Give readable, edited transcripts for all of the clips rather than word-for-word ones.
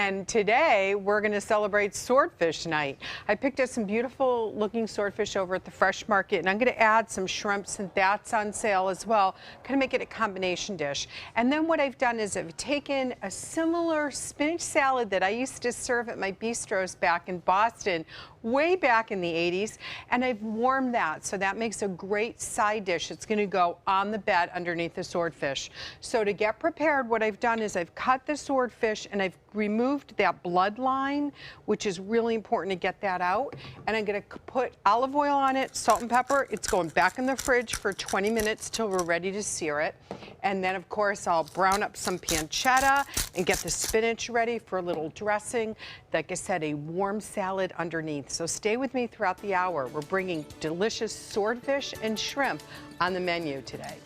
And today we're going to celebrate Swordfish Night. I picked up some beautiful looking swordfish over at the Fresh Market, and I'm going to add some shrimps, and that's on sale as well. Kind of make it a combination dish. And then what I've done is I've taken a similar spinach salad that I used to serve at my bistros back in Boston way back in the 80s, and I've warmed that, so that makes a great side dish. It's going to go on the bed underneath the swordfish. So to get prepared, what I've done is I've cut the swordfish and I've removed that blood line, which is really important to get that out. And I'm going to put olive oil on it, salt and pepper. It's going back in the fridge for 20 minutes till we're ready to sear it. And then, of course, I'll brown up some pancetta and get the spinach ready for a little dressing. Like I said, a warm salad underneath. So stay with me throughout the hour. We're bringing delicious swordfish and shrimp on the menu today.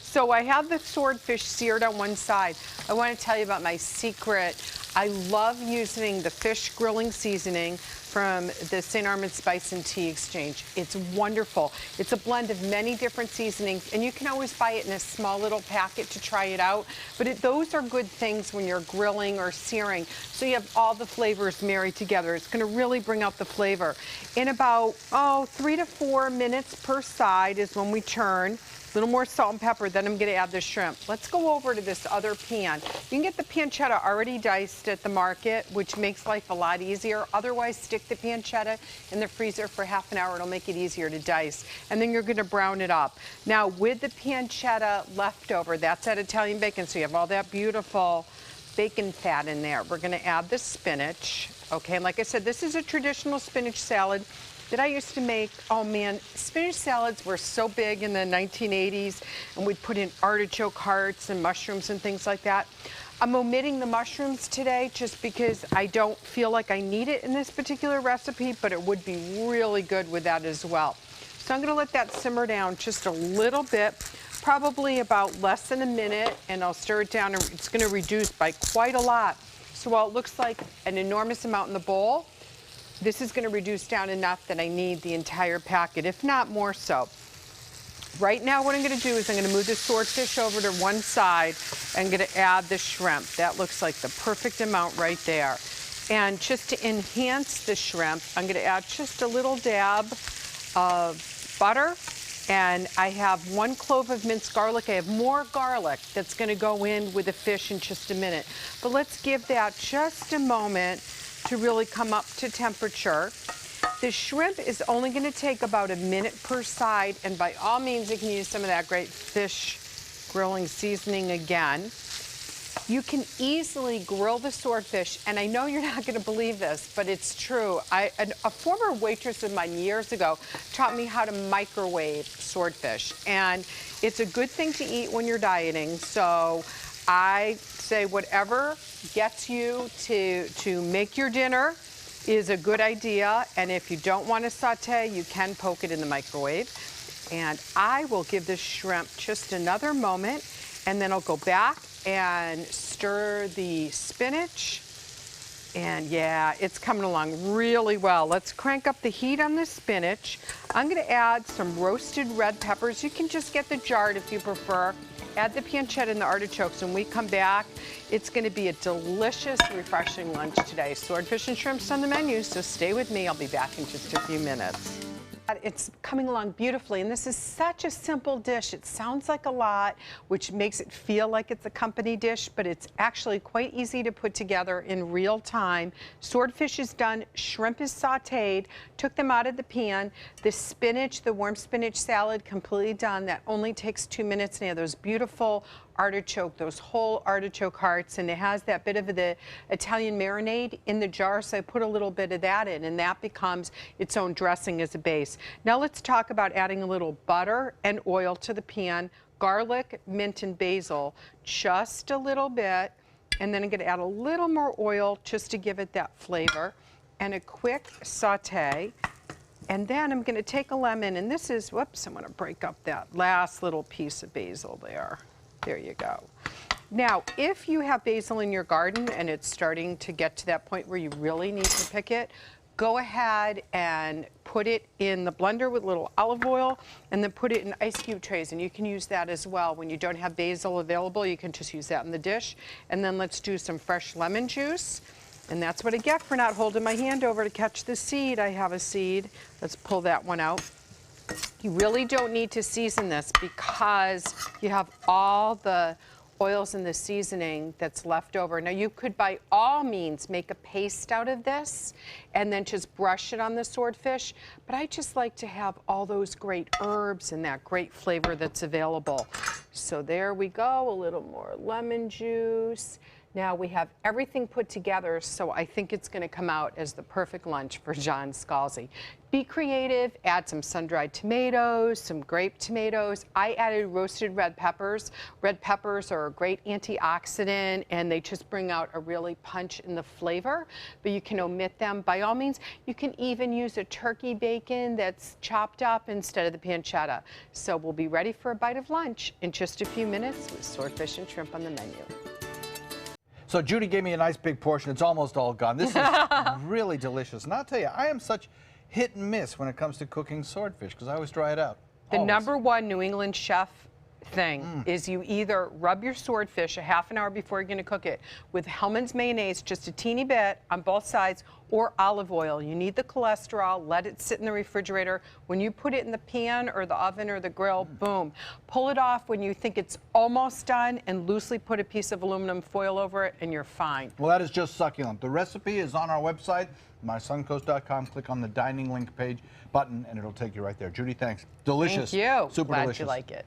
So I have the swordfish seared on one side. I want to tell you about my secret. I love using the fish grilling seasoning from the St. Armand Spice and Tea Exchange. It's wonderful. It's a blend of many different seasonings, and you can always buy it in a small little packet to try it out. But those are good things when you're grilling or searing. So you have all the flavors married together. It's going to really bring out the flavor. In about, 3 to 4 minutes per side is when we turn. A little more salt and pepper, then I'm going to add the shrimp. Let's go over to this other pan. You can get the pancetta already diced at the market, which makes life a lot easier. Otherwise, stick the pancetta in the freezer for half an hour. It'll make it easier to dice. And then you're going to brown it up. Now, with the pancetta left over, that's that Italian bacon, so you have all that beautiful bacon fat in there. We're going to add the spinach. Okay, and like I said, this is a traditional spinach salad that I used to make. Oh man, spinach salads were so big in the 1980s, and we'd put in artichoke hearts and mushrooms and things like that. I'm omitting the mushrooms today just because I don't feel like I need it in this particular recipe, but it would be really good with that as well. So I'm going to let that simmer down just a little bit, probably about less than a minute, and I'll stir it down, and it's going to reduce by quite a lot. So while it looks like an enormous amount in the bowl, this is going to reduce down enough that I need the entire packet, if not more so. Right now what I'm going to do is I'm going to move the swordfish over to one side. I'm going to add the shrimp. That looks like the perfect amount right there. And just to enhance the shrimp, I'm going to add just a little dab of butter. And I have 1 clove of minced garlic. I have more garlic that's going to go in with the fish in just a minute. But let's give that just a moment to really come up to temperature. The shrimp is only going to take about a minute per side, and by all means you can use some of that great fish grilling seasoning again. You can easily grill the swordfish, and I know you're not going to believe this, but it's true. A former waitress of mine years ago taught me how to microwave swordfish, and it's a good thing to eat when you're dieting. So I say whatever gets you to make your dinner is a good idea. And if you don't want to saute, you can poke it in the microwave. And I will give this shrimp just another moment, and then I'll go back and stir the spinach. And yeah, it's coming along really well. Let's crank up the heat on the spinach. I'm going to add some roasted red peppers. You can just get the jarred if you prefer. Add the pancetta and the artichokes. When we come back, it's going to be a delicious, refreshing lunch today. Swordfish and shrimps on the menu, so stay with me. I'll be back in just a few minutes. It's coming along beautifully, and this is such a simple dish. It sounds like a lot, which makes it feel like it's a company dish, but it's actually quite easy to put together in real time. Swordfish is done, shrimp is sauteed, took them out of the pan. The spinach, the warm spinach salad, completely done. That only takes 2 minutes, and you have those beautiful artichoke, those whole artichoke hearts, and it has that bit of the Italian marinade in the jar, so I put a little bit of that in, and that becomes its own dressing as a base. Now let's talk about adding a little butter and oil to the pan, garlic, mint, and basil, just a little bit, and then I'm going to add a little more oil just to give it that flavor, and a quick saute. And then I'm going to take a lemon, and this is, whoops, I'm going to break up that last little piece of basil there. There you go. Now, if you have basil in your garden and it's starting to get to that point where you really need to pick it, go ahead and put it in the blender with a little olive oil, and then put it in ice cube trays, and you can use that as well. When you don't have basil available, you can just use that in the dish. And then let's do some fresh lemon juice. And that's what I get for not holding my hand over to catch the seed. I have a seed. Let's pull that one out. You really don't need to season this because you have all the oils and the seasoning that's left over. Now you could by all means make a paste out of this and then just brush it on the swordfish, but I just like to have all those great herbs and that great flavor that's available. So there we go, a little more lemon juice. Now we have everything put together, so I think it's going to come out as the perfect lunch for John Scalzi. Be creative, add some sun-dried tomatoes, some grape tomatoes. I added roasted red peppers. Red peppers are a great antioxidant, and they just bring out a really punch in the flavor, but you can omit them. By all means, you can even use a turkey bacon that's chopped up instead of the pancetta. So we'll be ready for a bite of lunch in just a few minutes with swordfish and shrimp on the menu. So Judy gave me a nice big portion. It's almost all gone. This is really delicious. And I'll tell you, I am such hit and miss when it comes to cooking swordfish because I always try it out. The #1 New England chef thing is you either rub your swordfish a half an hour before you're going to cook it with Hellmann's mayonnaise, just a teeny bit on both sides, or olive oil. You need the cholesterol. Let it sit in the refrigerator. When you put it in the pan or the oven or the grill, boom. Pull it off when you think it's almost done and loosely put a piece of aluminum foil over it and you're fine. Well, that is just succulent. The recipe is on our website, mysuncoast.com. Click on the dining link page button and it'll take you right there. Judy, thanks. Delicious. Thank you. Super Glad delicious. you like it.